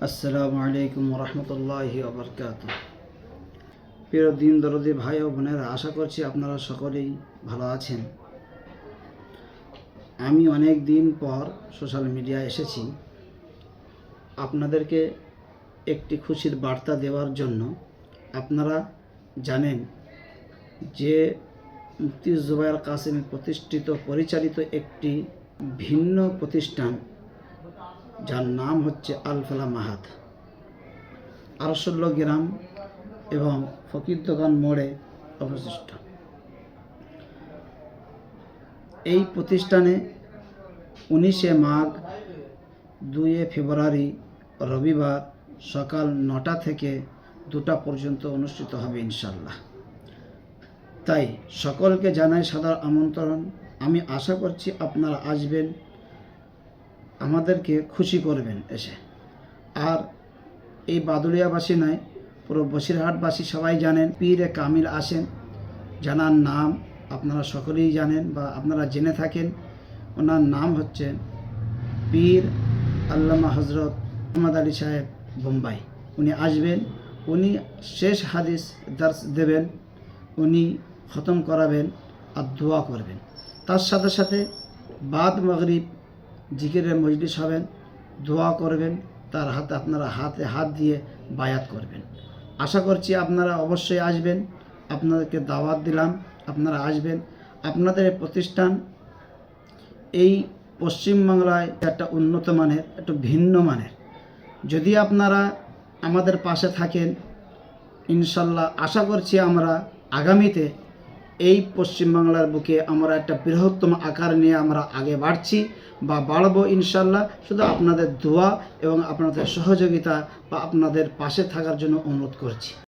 আসসালামু আলাইকুম রহমতুল্লাহি ওবরকাতুহ। প্রিয় দিন দরদি ভাই ও বোনেরা, আশা করছি আপনারা সকলেই ভালো আছেন। আমি অনেক দিন পর সোশ্যাল মিডিয়ায় এসেছি আপনাদেরকে একটি খুশির বার্তা দেওয়ার জন্য। আপনারা জানেন যে মুফতি জুবায়ের কাসেমি প্রতিষ্ঠিত পরিচালিত একটি ভিন্ন প্রতিষ্ঠান, যার নাম হচ্ছে আল ফালাহ মাহাদ, আরশোল্লা গ্রাম এবং ফকির দোকান মোড়ে অবস্থিত। এই প্রতিষ্ঠানে 19শে মাঘ, 2 ফেব্রুয়ারি রবিবার সকাল 9টা থেকে 2টা পর্যন্ত অনুষ্ঠিত হবে ইনশাল্লাহ। তাই সকলকে জানাই সাদর আমন্ত্রণ। আমি আশা করছি আপনারা আসবেন, আমাদেরকে খুশি করবেন এসে। আর এই বাদুড়িয়াবাসী নয়, পুরো বসিরহাটবাসী সবাই জানেন পীরে কামিল আসেন, জানার নাম আপনারা সকলেই জানেন বা আপনারা জেনে থাকেন। ওনার নাম হচ্ছে পীর আল্লামা হজরত মোহাম্মদ আলী সাহেব বোম্বাই। উনি আসবেন, উনি শেষ হাদিস দার্স দেবেন, উনি খতম করাবেন আর দোয়া করবেন। তার সাথে সাথে বাদ মাগরিব জিকিরের মজলিস হবেন, দোয়া করবেন, তার হাতে আপনারা হাতে হাত দিয়ে বায়াত করবেন। আশা করছি আপনারা অবশ্যই আসবেন, আপনাদেরকে দাওয়াত দিলাম, আপনারা আসবেন। আপনাদের এই প্রতিষ্ঠান এই পশ্চিমবাংলায় একটা উন্নত মানের, একটু ভিন্ন মানের। যদি আপনারা আমাদের পাশে থাকেন, ইনশাল্লাহ আশা করছি আমরা আগামীতে এই পশ্চিমবাংলার বুকে আমরা একটা বৃহত্তম আকার নিয়ে আমরা আগে বাড়ছি বা বাড়বো ইনশাল্লাহ। শুধু আপনাদের দোয়া এবং আপনাদের সহযোগিতা বা আপনাদের পাশে থাকার জন্য অনুরোধ করছি।